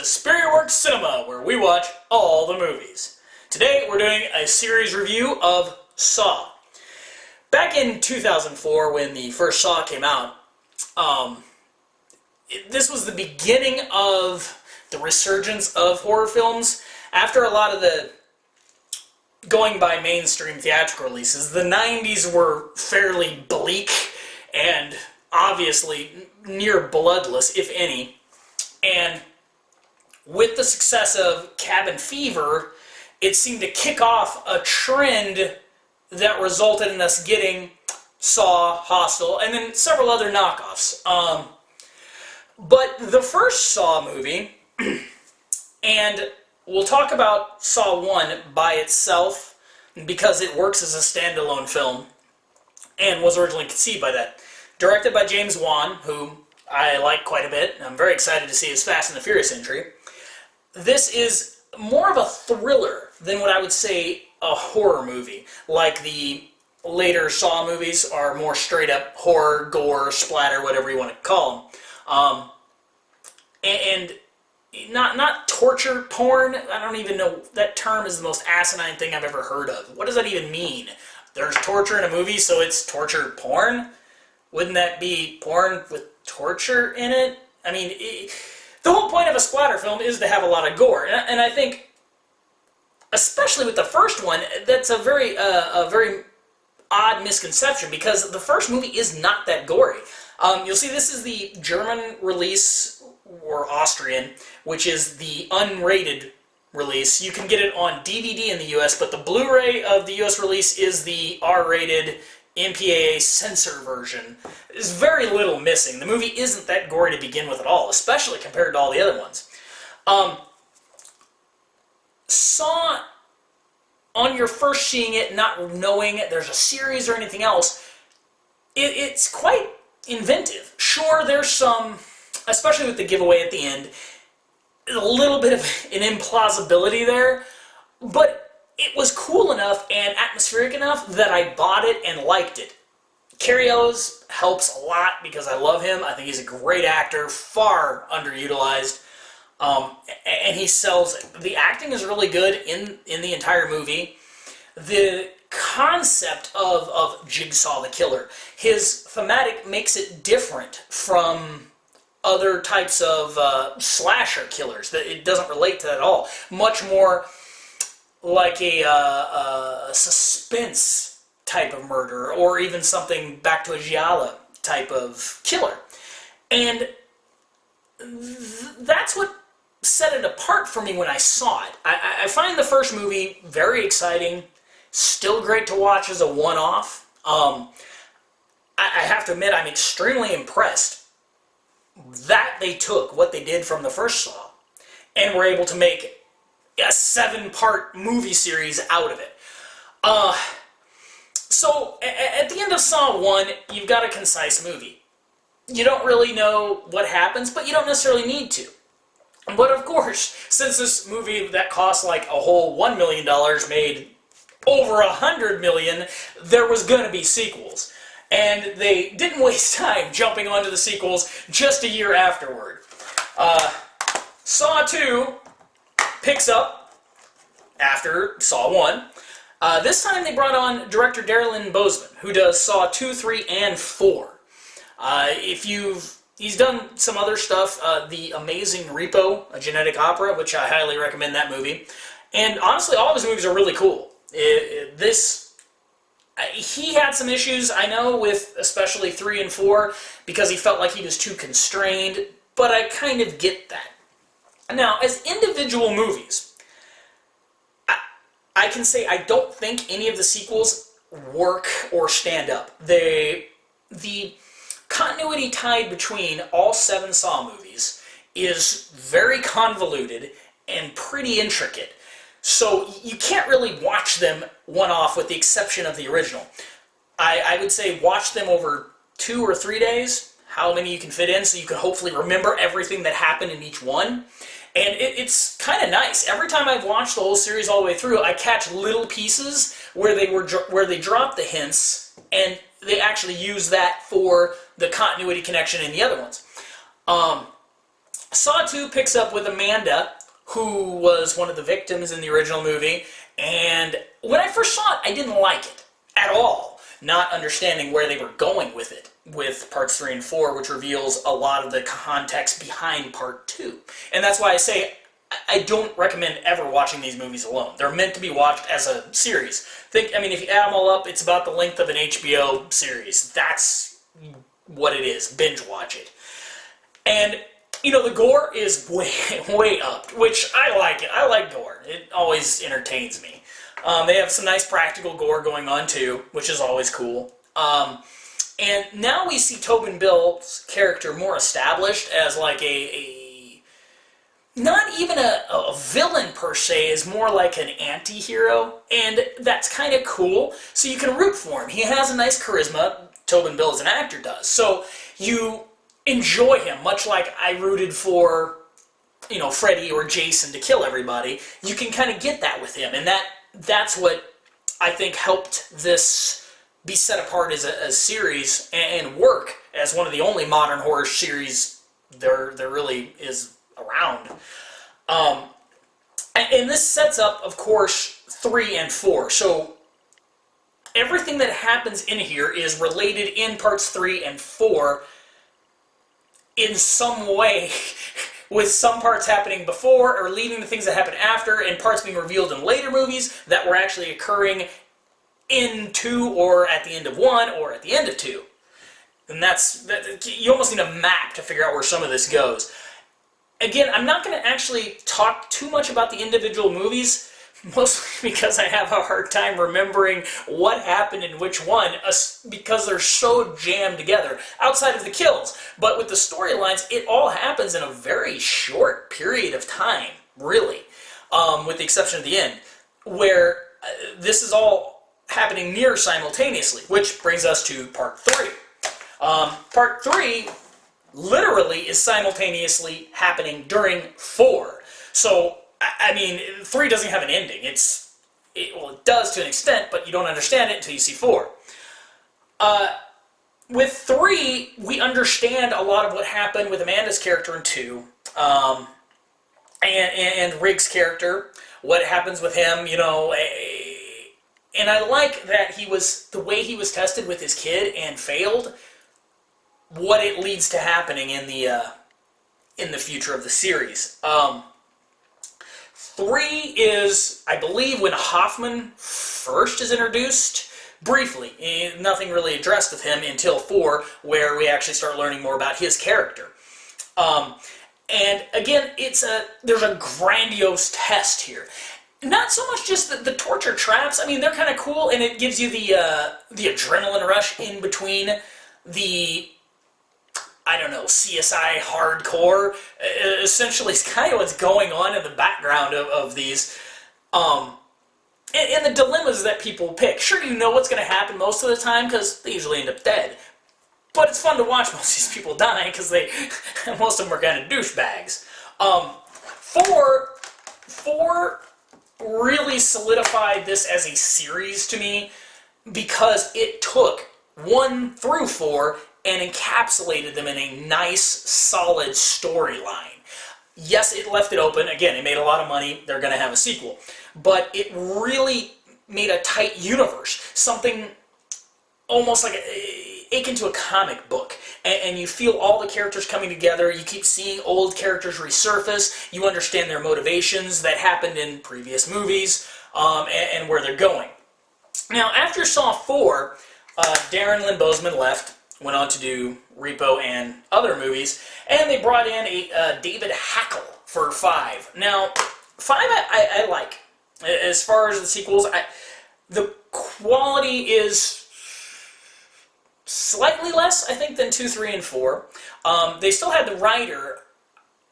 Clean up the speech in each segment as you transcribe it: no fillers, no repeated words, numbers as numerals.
to Superior Works Cinema, where we watch all the movies. Today we're doing a series review of Saw. Back in 2004, when the first Saw came out, this was the beginning of the resurgence of horror films. After a lot of the going by mainstream theatrical releases, the 90s were fairly bleak and obviously near bloodless, if any. And with the success of Cabin Fever, it seemed to kick off a trend that resulted in us getting Saw, Hostel, and then several other knockoffs. But the first Saw movie, and we'll talk about Saw 1 by itself because it works as a standalone film and was originally conceived by that. Directed by James Wan, who I like quite a bit, and I'm very excited to see his Fast and the Furious entry. This is more of a thriller than what I would say a horror movie. Like the later Saw movies are more straight up horror, gore, splatter, whatever you want to call them. And not torture porn. I don't even know, that term is the most asinine thing I've ever heard of. What does that even mean? There's torture in a movie, so it's torture porn? Wouldn't that be porn with torture in it? I mean, the whole point of a splatter film is to have a lot of gore, and I think, especially with the first one, that's a very odd misconception, because the first movie is not that gory. You'll see this is the German release, or Austrian, which is the unrated release. You can get it on DVD in the US, but the Blu-ray of the US release is the R-rated MPAA censor version. There's very little missing. The movie isn't that gory to begin with at all, especially compared to all the other ones. Saw, on your first seeing it, not knowing there's a series or anything else, it's quite inventive. Sure, there's some, especially with the giveaway at the end, a little bit of an implausibility there, but it was cool enough and atmospheric enough that I bought it and liked it. Cary helps a lot because I love him. I think he's a great actor, far underutilized, and he sells it. The acting is really good in the entire movie. The concept of Jigsaw the Killer, his thematic makes it different from other types of slasher killers. That it doesn't relate to that at all. Much more like a suspense type of murder, or even something back to a giallo type of killer. And that's what set it apart for me when I saw it. I find the first movie very exciting, still great to watch as a one-off. I have to admit, I'm extremely impressed that they took what they did from the first Saw and were able to make a 7-part movie series out of it. So, at the end of Saw 1, you've got a concise movie. You don't really know what happens, but you don't necessarily need to. But of course, since this movie that cost like a whole $1 million made over $100 million, there was going to be sequels. And they didn't waste time jumping onto the sequels just a year afterward. Saw 2 picks up after Saw 1. This time they brought on director Darren Bousman, who does Saw 2, 3, and 4. He's done some other stuff, The Amazing Repo, a genetic opera, which I highly recommend that movie. And honestly, all of his movies are really cool. He had some issues, I know, with especially 3 and 4, because he felt like he was too constrained, but I kind of get that. Now, as individual movies, I can say I don't think any of the sequels work or stand up. The continuity tied between all 7 Saw movies is very convoluted and pretty intricate. So you can't really watch them one-off with the exception of the original. I would say watch them over 2 or 3 days, how many you can fit in, so you can hopefully remember everything that happened in each one. And it's kind of nice. Every time I've watched the whole series all the way through, I catch little pieces where they drop the hints, and they actually use that for the continuity connection in the other ones. Saw 2 picks up with Amanda, who was one of the victims in the original movie, and when I first saw it, I didn't like it at all, not understanding where they were going with it, with parts 3 and 4, which reveals a lot of the context behind part 2. And that's why I say I don't recommend ever watching these movies alone. They're meant to be watched as a series. I mean, if you add them all up, it's about the length of an HBO series. That's what it is. Binge watch it. And, you know, the gore is way up, which I like it. I like gore. It always entertains me. They have some nice practical gore going on, too, which is always cool. And now we see Tobin Bill's character more established as like not even a villain per se, is more like an anti-hero, and that's kind of cool. So you can root for him. He has a nice charisma, Tobin Bill as an actor does. So you enjoy him, much like I rooted for, you know, Freddy or Jason to kill everybody. You can kind of get that with him, and that's what I think helped this be set apart as a series and work as one of the only modern horror series there really is around. And this sets up, of course, 3 and 4. So everything that happens in here is related in parts 3 and 4 in some way, with some parts happening before or leading to things that happen after, and parts being revealed in later movies that were actually occurring in 2 or at the end of 1 or at the end of 2. And you almost need a map to figure out where some of this goes. Again, I'm not going to actually talk too much about the individual movies, mostly because I have a hard time remembering what happened in which one, because they're so jammed together, outside of the kills. But with the storylines, it all happens in a very short period of time, really, with the exception of the end, where this is all happening near simultaneously, which brings us to part 3. Part 3 literally is simultaneously happening during 4. So, I mean, 3 doesn't have an ending. Well, it does to an extent, but you don't understand it until you see 4. With 3, we understand a lot of what happened with Amanda's character in 2, and Riggs' character, what happens with him, you know, and I like that the way he was tested with his kid and failed, what it leads to happening in the future of the series. 3 is, I believe, when Hoffman first is introduced, briefly. Nothing really addressed with him until 4, where we actually start learning more about his character. And again, there's a grandiose test here. Not so much just the torture traps. I mean, they're kind of cool, and it gives you the adrenaline rush in between the, I don't know, CSI hardcore. Essentially, it's kind of what's going on in the background of these. And the dilemmas that people pick. Sure, you know what's going to happen most of the time, because they usually end up dead. But it's fun to watch most of these people die, because most of them are kind of douchebags. 4 really solidified this as a series to me, because it took 1 through 4 and encapsulated them in a nice, solid storyline. Yes, it left it open. Again, it made a lot of money. They're going to have a sequel. But it really made a tight universe. Something almost like akin to a comic book. And you feel all the characters coming together. You keep seeing old characters resurface. You understand their motivations that happened in previous movies, and where they're going. Now, after Saw 4, Darren Lynn Bousman left, went on to do Repo and other movies, and they brought in a David Hackl for 5. Now, 5 I like. As far as the sequels, the quality is slightly less, I think, than 2, 3, and 4. They still had the writer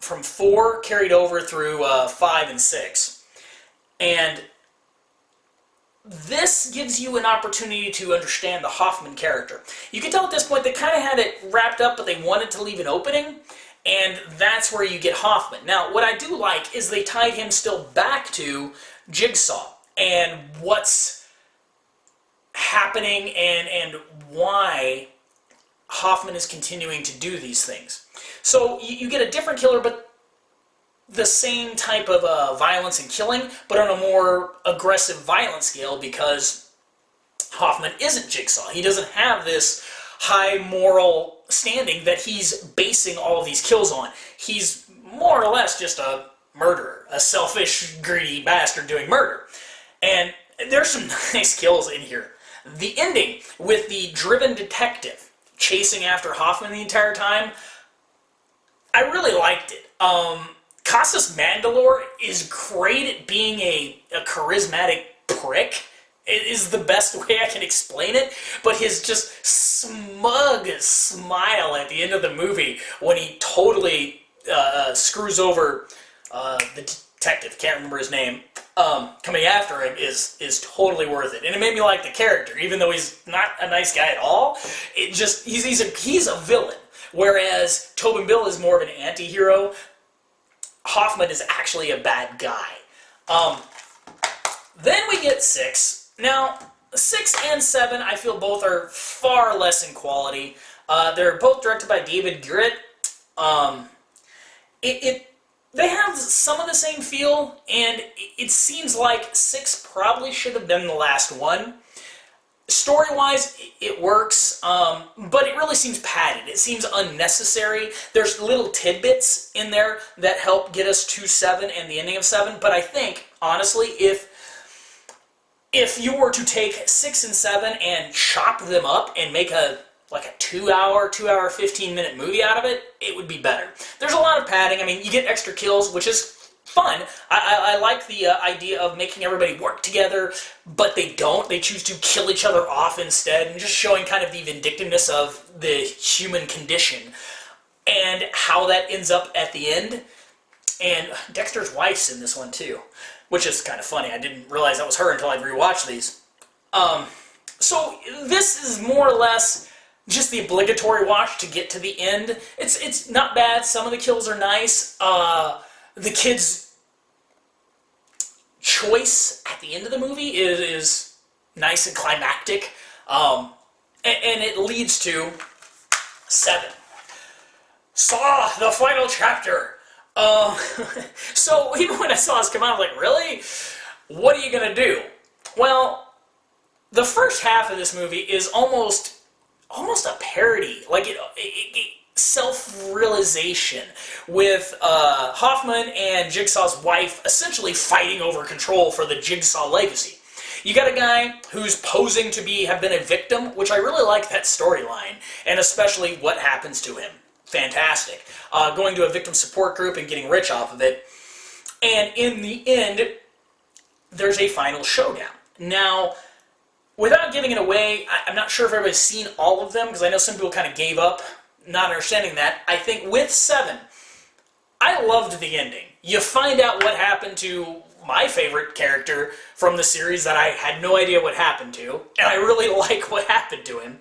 from 4 carried over through 5 and 6. And this gives you an opportunity to understand the Hoffman character. You can tell at this point they kind of had it wrapped up, but they wanted to leave an opening, and that's where you get Hoffman. Now, what I do like is they tied him still back to Jigsaw and what's happening and why Hoffman is continuing to do these things. So you get a different killer, but the same type of violence and killing, but on a more aggressive, violent scale, because Hoffman isn't Jigsaw. He doesn't have this high moral standing that he's basing all of these kills on. He's more or less just a murderer, a selfish, greedy bastard doing murder. And there's some nice kills in here. The ending with the driven detective chasing after Hoffman the entire time, I really liked it. Costas Mandylor is great at being a charismatic prick. It is the best way I can explain it, but his just smug smile at the end of the movie when he totally screws over the detective, can't remember his name, coming after him is totally worth it. And it made me like the character, even though he's not a nice guy at all. It just, he's a villain, whereas Tobin Bill is more of an anti-hero. Hoffman is actually a bad guy. Then we get 6. Now, 6 and 7, I feel both are far less in quality. They're both directed by David Greutert. They have some of the same feel, and it seems like 6 probably should have been the last one. Story-wise, it works, but it really seems padded. It seems unnecessary. There's little tidbits in there that help get us to 7 and the ending of 7, but I think, honestly, if you were to take 6 and 7 and chop them up and make a 2-hour, 15-minute movie out of it, it would be better. There's a lot of padding. I mean, you get extra kills, which is fun. I like the idea of making everybody work together, but they don't. They choose to kill each other off instead, and just showing kind of the vindictiveness of the human condition and how that ends up at the end. And Dexter's wife's in this one too, which is kind of funny. I didn't realize that was her until I rewatched these. So this is more or less just the obligatory watch to get to the end. It's not bad. Some of the kills are nice. The kid's choice at the end of the movie is nice and climactic, and it leads to 7. Saw the final chapter. So even when I saw this come out, I was like, really? What are you gonna do? Well, the first half of this movie is almost a parody, like self-realization, with Hoffman and Jigsaw's wife essentially fighting over control for the Jigsaw legacy. You got a guy who's posing to have been a victim, which I really like that storyline, and especially what happens to him. Fantastic. Going to a victim support group and getting rich off of it. And in the end, there's a final showdown. Now, without giving it away, I'm not sure if everybody's seen all of them, because I know some people kind of gave up not understanding that. I think with 7, I loved the ending. You find out what happened to my favorite character from the series that I had no idea what happened to, and I really like what happened to him.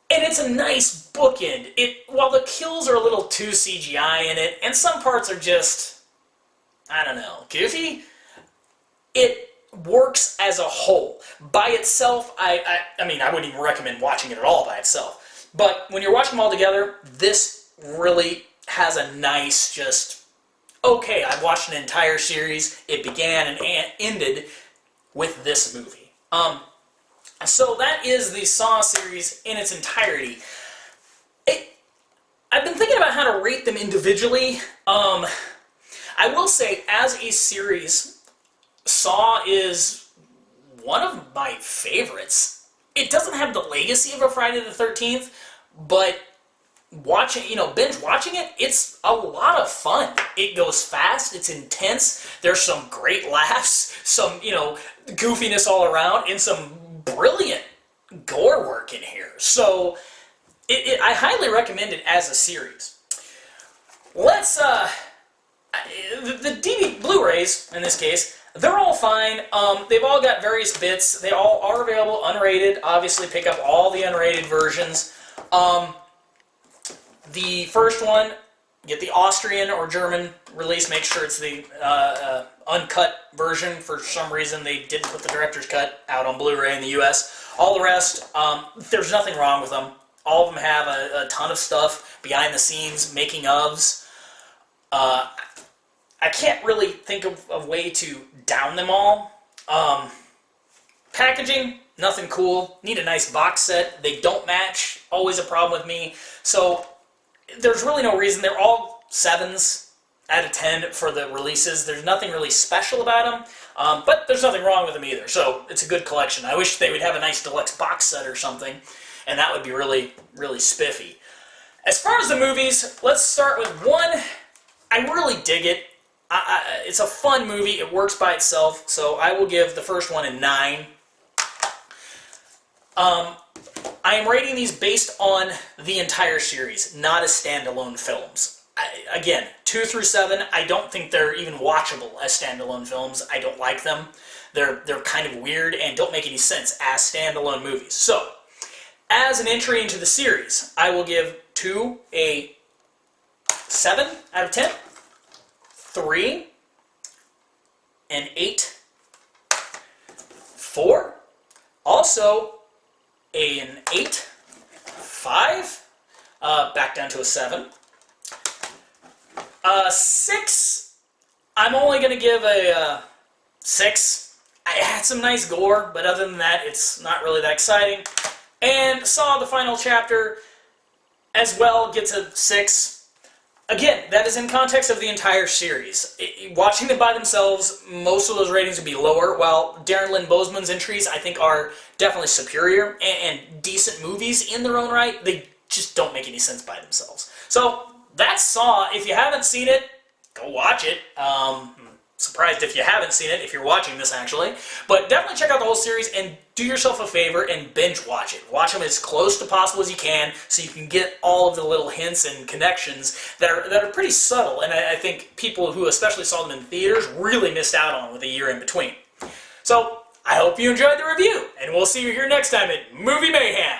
And it's a nice bookend. While the kills are a little too CGI in it, and some parts are just, I don't know, goofy, it works as a whole. By itself, I mean, I wouldn't even recommend watching it at all by itself. But when you're watching them all together, this really has a nice, just, okay, I've watched an entire series. It began and ended with this movie. So that is the Saw series in its entirety. I've been thinking about how to rate them individually. I will say, as a series, Saw is one of my favorites. It doesn't have the legacy of a Friday the 13th, but watching, binge watching it, it's a lot of fun. It goes fast, it's intense, there's some great laughs, some, goofiness all around, and some brilliant gore work in here. So, I highly recommend it as a series. Let's, the DVD Blu-rays, in this case, they're all fine. They've all got various bits. They all are available unrated. Obviously, pick up all the unrated versions. The first one, get the Austrian or German release. Make sure it's the uncut version. For some reason, they didn't put the director's cut out on Blu-ray in the US. All the rest, there's nothing wrong with them. All of them have a ton of stuff behind the scenes, making ofs. I can't really think of a way to down them all. Packaging, nothing cool. Need a nice box set. They don't match. Always a problem with me. So there's really no reason. They're all 7s out of 10 for the releases. There's nothing really special about them, but there's nothing wrong with them either. So it's a good collection. I wish they would have a nice deluxe box set or something, and that would be really, really spiffy. As far as the movies, let's start with one. I really dig it. It's a fun movie. It works by itself, so I will give the first one a 9. I am rating these based on the entire series, not as standalone films. Again, 2 through 7, I don't think they're even watchable as standalone films. I don't like them. They're kind of weird and don't make any sense as standalone movies. So, as an entry into the series, I will give 2 a 7 out of 10, 3 an 8, 4 also an 8, 5, back down to a 7. 6, I'm only going to give a 6. I had some nice gore, but other than that, it's not really that exciting. And Saw the final chapter as well gets a 6. Again, that is in context of the entire series. Watching them by themselves, most of those ratings would be lower, while Darren Lynn Bousman's entries, I think, are definitely superior and decent movies in their own right. They just don't make any sense by themselves. So, that's Saw. If you haven't seen it, go watch it. Surprised if you haven't seen it, if you're watching this actually. But definitely check out the whole series and do yourself a favor and binge watch it. Watch them as close to possible as you can so you can get all of the little hints and connections that are pretty subtle, and I think people who especially saw them in theaters really missed out on with a year in between. So, I hope you enjoyed the review, and we'll see you here next time at Movie Mayhem.